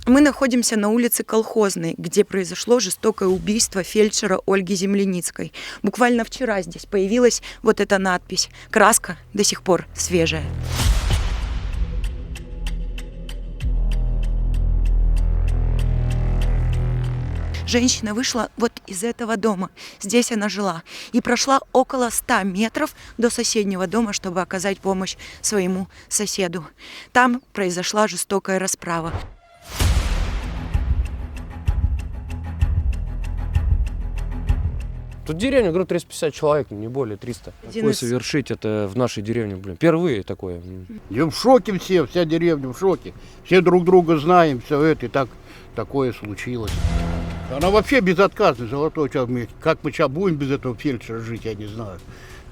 Мы находимся на улице Колхозной, где произошло жестокое убийство фельдшера Ольги Земляницкой. Буквально вчера здесь появилась вот эта надпись. Краска до сих пор свежая. Женщина вышла вот из этого дома. Здесь она жила. И прошла около 100 метров до соседнего дома, чтобы оказать помощь своему соседу. Там произошла жестокая расправа. Тут деревня, говорю, 350 человек, не более 300. Такое совершить это в нашей деревне, блин, впервые такое. И в шоке все, вся деревня в шоке. Все друг друга знаем, все это, и такое случилось. Она вообще безотказная, золотой человек. Как мы сейчас будем без этого фельдшера жить, я не знаю.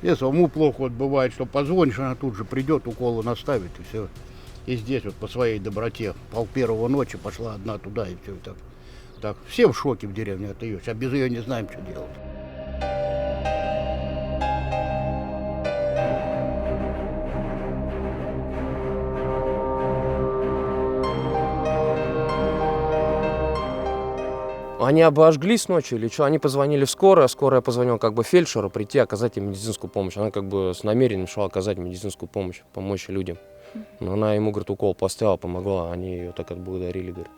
И самому плохо вот бывает, что позвонишь, она тут же придет, уколы наставит, и все. И здесь вот по своей доброте, 1:30 ночи пошла одна туда, и все. И так. Все в шоке в деревне от ее. Сейчас без ее не знаем, что делать. Они обожглись ночью или что? Они позвонили в скорую, скорая позвонила как бы фельдшеру прийти, оказать им медицинскую помощь. Она как бы с намерением шла оказать медицинскую помощь, помочь людям. Но она ему, говорит, укол поставила, помогла, они ее так отблагодарили, говорит.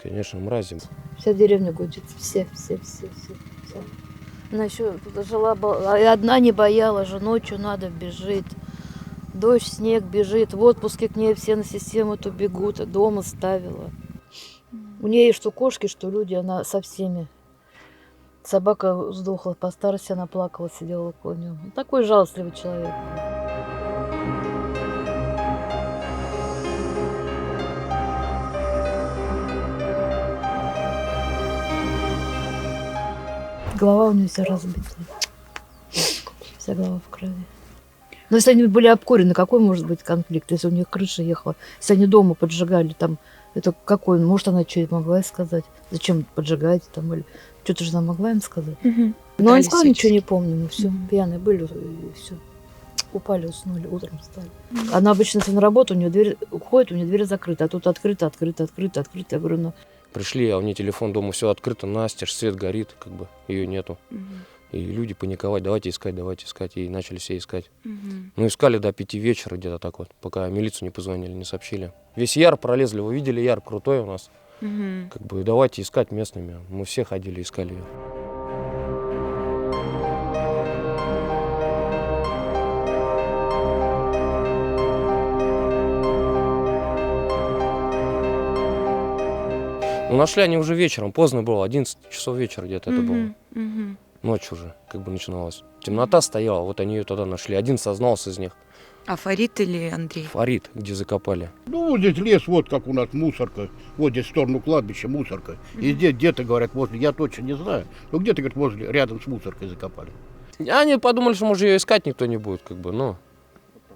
Конечно, мрази. Вся деревня гудит, все. Она еще жила, одна не боялась же, ночью надо бежит. Дождь, снег бежит, в отпуске к ней все на систему эту бегут, дома ставила. У нее что кошки, что люди, она со всеми. Собака сдохла, по старости она плакала, сидела около нее. Такой жалостливый человек. Голова у нее вся разбита. Вся голова в крови. Но если они были обкурены, какой может быть конфликт? Если у них крыша ехала, если они дома поджигали, там, это какой? Может, она что-то могла сказать? Зачем поджигаете там? Или что-то же она могла им сказать? Но они сказали, ничего не помню, мы все пьяные были, и все. Упали, уснули, утром встали. Она обычно, если на работу, у нее дверь уходит, у нее дверь закрыта, а тут открыто. Я говорю, ну... Пришли, а у нее телефон дома, все открыто, настежь, свет горит, как бы, ее нету. И люди паниковать, давайте искать, и начали все искать. Ну, искали до 5 вечера где-то так вот, пока милицию не позвонили, не сообщили. Весь Яр пролезли, вы видели, Яр крутой у нас. Как бы давайте искать местными. Мы все ходили, искали ее. Ну, нашли они уже вечером, поздно было, 11 часов вечера где-то это было. Ночь уже как бы начиналась. Темнота стояла, вот они ее тогда нашли. Один сознался из них. А Фарид или Андрей? Фарид, где закопали. Ну, вот здесь лес, вот как у нас мусорка. Вот здесь в сторону кладбища мусорка. И здесь где-то, говорят, возле, я точно не знаю, но где-то, говорят, возле, рядом с мусоркой закопали. Они подумали, что, может, ее искать никто не будет, как бы, но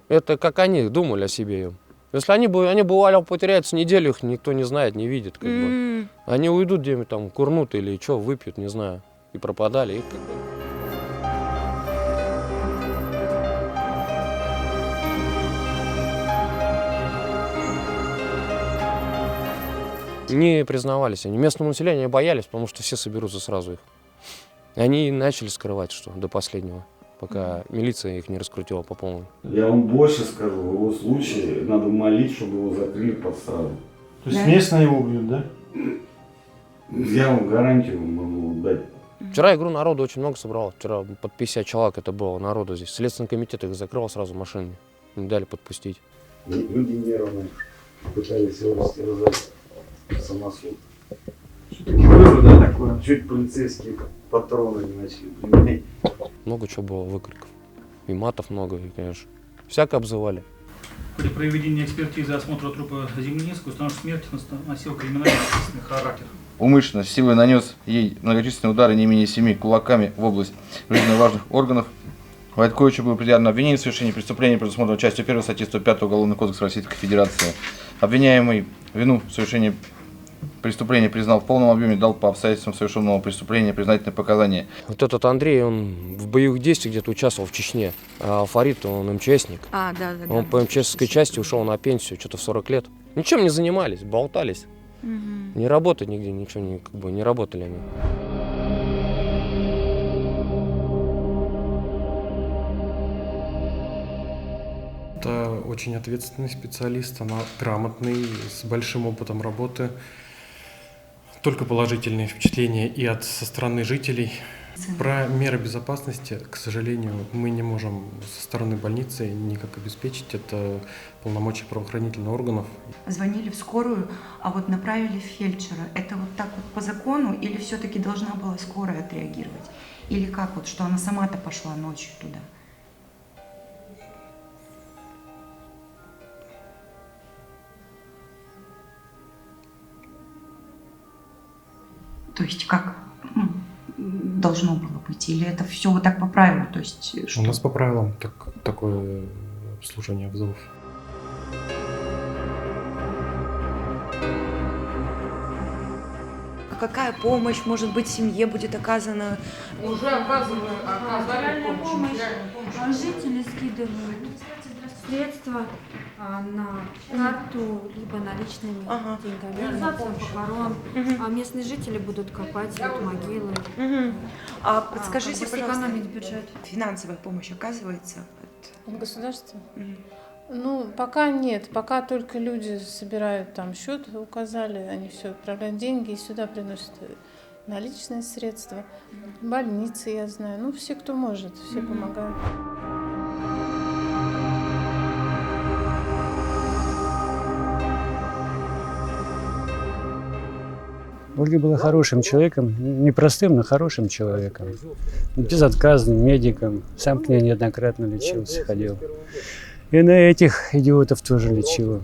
это как они думали о себе. Если они бывали, потеряются неделю, их никто не знает, не видит, как бы. Они уйдут где-нибудь там, курнут или что, выпьют, не знаю. И пропадали, и как бы. Не признавались они. Местное население боялись, потому что все соберутся сразу их. И они начали скрывать, что до последнего, пока милиция их не раскрутила по полной. Я вам больше скажу, в его случае надо молить, чтобы его закрыли под стражу. То есть местные его убьют, да? Я вам гарантию могу дать. Вчера, я говорю, народу очень много собралось. Вчера под 50 человек это было народу здесь. Следственный комитет их закрыл сразу машинами. Не дали подпустить. Люди нервные, пытались его растерзать. Самосуд. Все-таки вывода такое. Чуть полицейские патроны не начали применять. Много чего было, выкриков. И матов много, и, конечно. Всяко обзывали. При проведении экспертизы осмотра трупа Земляницкой установлена смерть носила криминальный характер. Умышленно силой нанес ей многочисленные удары не менее 7 кулаками в область жизненно важных органов. Войтковичу было предъявлено обвинение в совершении преступления, предусмотренного частью 1 статьи 105 Уголовного кодекса Российской Федерации. Обвиняемый вину в совершении преступления признал в полном объеме, дал по обстоятельствам совершенного преступления признательные показания. Вот этот Андрей, он в боевых действиях где-то участвовал в Чечне, а Фарид, он МЧСник. Да. Он по МЧСской части ушел на пенсию, что-то в 40 лет. Ничем не занимались, болтались. Не работать нигде, ничего, как бы не работали они. Это очень ответственный специалист, она грамотный, с большим опытом работы. Только положительные впечатления и со стороны жителей. Про меры безопасности, к сожалению, мы не можем со стороны больницы никак обеспечить. Это полномочия правоохранительных органов. Звонили в скорую, а вот направили в фельдшера. Это вот так вот по закону или все-таки должна была скорая отреагировать? Или как вот, что она сама-то пошла ночью туда? То есть как должно было быть? Или это все вот так по правилу? То есть, что? У нас по правилам такое обслуживание вызовов. А какая помощь, может быть, семье будет оказана? Уже оказали помощь. Жители скидывают средства на карту, либо наличными деньгами на фонд похорон. А местные жители будут копать вот могилы. А подскажите, пожалуйста, сэкономить бюджет. финансовая помощь оказывается? От государства? Ну, пока нет. Пока только люди собирают там счет, указали, они все отправляют деньги и сюда приносят наличные средства. Больницы, я знаю. Ну, все, кто может, все помогают. Ольга была хорошим человеком, непростым, но хорошим человеком. Безотказным медиком. Сам к ней неоднократно лечился, ходил. И на этих идиотов тоже лечила.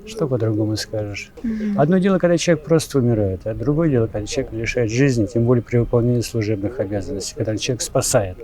Что по-другому скажешь? Одно дело, когда человек просто умирает, а другое дело, когда человек лишает жизни, тем более при выполнении служебных обязанностей, когда человек спасает.